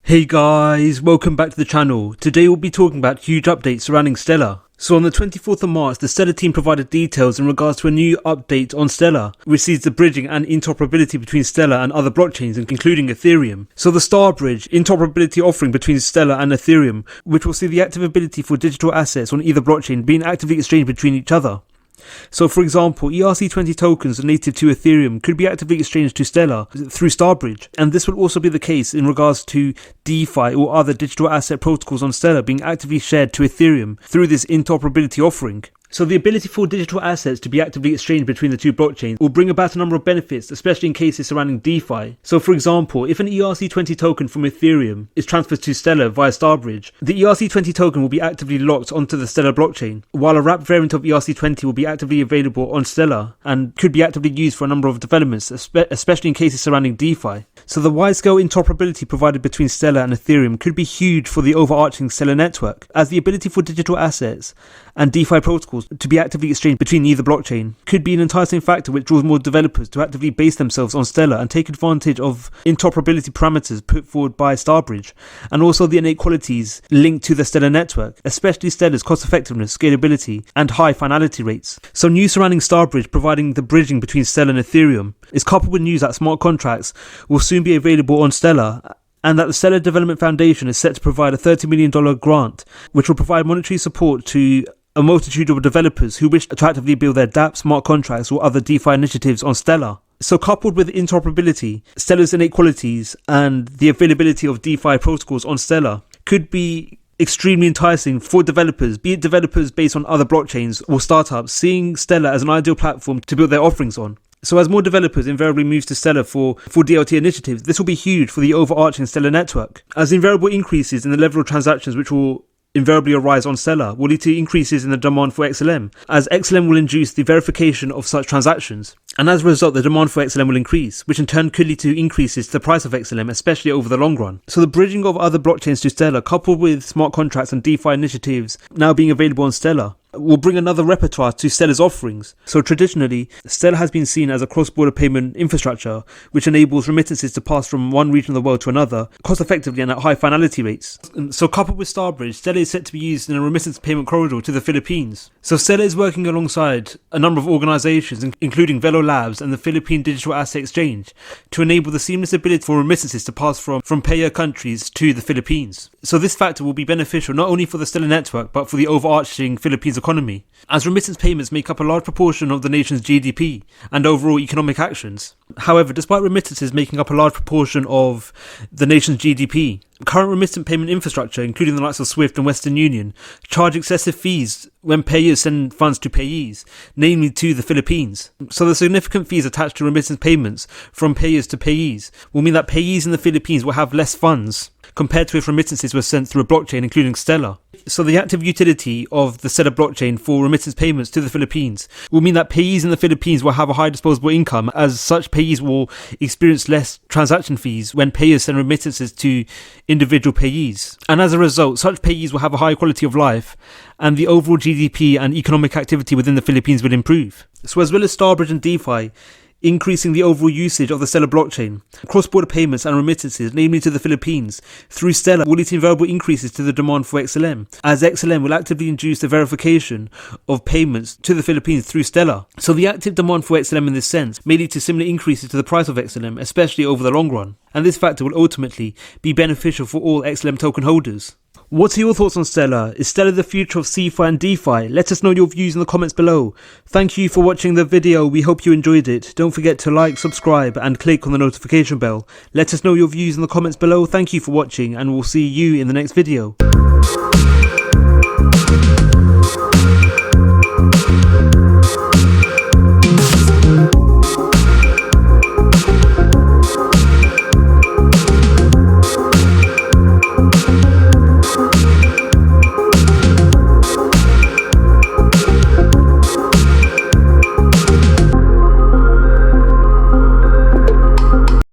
Hey guys, welcome back to the channel. Today we'll be talking about huge updates surrounding Stellar. So on the 24th of March, the Stellar team provided details in regards to a new update on Stellar, which sees the bridging and interoperability between Stellar and other blockchains, including Ethereum. So the Star Bridge interoperability offering between Stellar and Ethereum, which will see the active ability for digital assets on either blockchain being actively exchanged between each other. So for example, ERC20 tokens native to Ethereum could be actively exchanged to Stellar through Starbridge, and this will also be the case in regards to DeFi or other digital asset protocols on Stellar being actively shared to Ethereum through this interoperability offering. So the ability for digital assets to be actively exchanged between the two blockchains will bring about a number of benefits, especially in cases surrounding DeFi. So for example, if an ERC20 token from Ethereum is transferred to Stellar via Starbridge, the ERC20 token will be actively locked onto the Stellar blockchain, while a wrapped variant of ERC20 will be actively available on Stellar and could be actively used for a number of developments, especially in cases surrounding DeFi. So the wide-scale interoperability provided between Stellar and Ethereum could be huge for the overarching Stellar network, as the ability for digital assets and DeFi protocols to be actively exchanged between either blockchain could be an enticing factor which draws more developers to actively base themselves on Stellar and take advantage of interoperability parameters put forward by Starbridge, and also the innate qualities linked to the Stellar network, especially Stellar's cost effectiveness, scalability, and high finality rates. So news surrounding Starbridge providing the bridging between Stellar and Ethereum is coupled with news that smart contracts will soon be available on Stellar, and that the Stellar Development Foundation is set to provide a $30 million grant, which will provide monetary support to a multitude of developers who wish to actively build their dApp, smart contracts, or other DeFi initiatives on Stellar. So coupled with interoperability, Stellar's innate qualities, and the availability of DeFi protocols on Stellar could be extremely enticing for developers, be it developers based on other blockchains or startups, seeing Stellar as an ideal platform to build their offerings on. So as more developers invariably move to Stellar for DLT initiatives, this will be huge for the overarching Stellar network, as invariable increases in the level of transactions which will invariably arise on Stellar will lead to increases in the demand for XLM, as XLM will induce the verification of such transactions, and as a result the demand for XLM will increase, which in turn could lead to increases to the price of XLM, especially over the long run. So the bridging of other blockchains to Stellar, coupled with smart contracts and DeFi initiatives now being available on Stellar, will bring another repertoire to Stellar's offerings. So traditionally, Stellar has been seen as a cross-border payment infrastructure which enables remittances to pass from one region of the world to another cost effectively and at high finality rates. So coupled with Starbridge, Stellar is set to be used in a remittance payment corridor to the Philippines. So Stellar is working alongside a number of organizations, including Velo Labs and the Philippine Digital Asset Exchange, to enable the seamless ability for remittances to pass from payer countries to the Philippines. So this factor will be beneficial not only for the Stellar network but for the overarching Philippines economy, as remittance payments make up a large proportion of the nation's GDP and overall economic actions. However, despite remittances making up a large proportion of the nation's GDP, current remittance payment infrastructure, including the likes of SWIFT and Western Union, charge excessive fees when payers send funds to payees, namely to the Philippines. So the significant fees attached to remittance payments from payers to payees will mean that payees in the Philippines will have less funds compared to if remittances were sent through a blockchain including Stellar. So the active utility of the Stellar blockchain for remittance payments to the Philippines will mean that payees in the Philippines will have a high disposable income, as such payees will experience less transaction fees when payers send remittances to individual payees. And as a result, such payees will have a high quality of life and the overall GDP and economic activity within the Philippines will improve. So as well as Starbridge and DeFi increasing the overall usage of the Stellar blockchain, cross-border payments and remittances, namely to the Philippines, through Stellar will lead to invariable increases to the demand for XLM, as XLM will actively induce the verification of payments to the Philippines through Stellar. So the active demand for XLM in this sense may lead to similar increases to the price of XLM, especially over the long run, and this factor will ultimately be beneficial for all XLM token holders. What are your thoughts on Stellar? Is Stellar the future of CeFi and DeFi? Let us know your views in the comments below. Thank you for watching the video. We hope you enjoyed it. Don't forget to like, subscribe and click on the notification bell. Let us know your views in the comments below. Thank you for watching and we'll see you in the next video.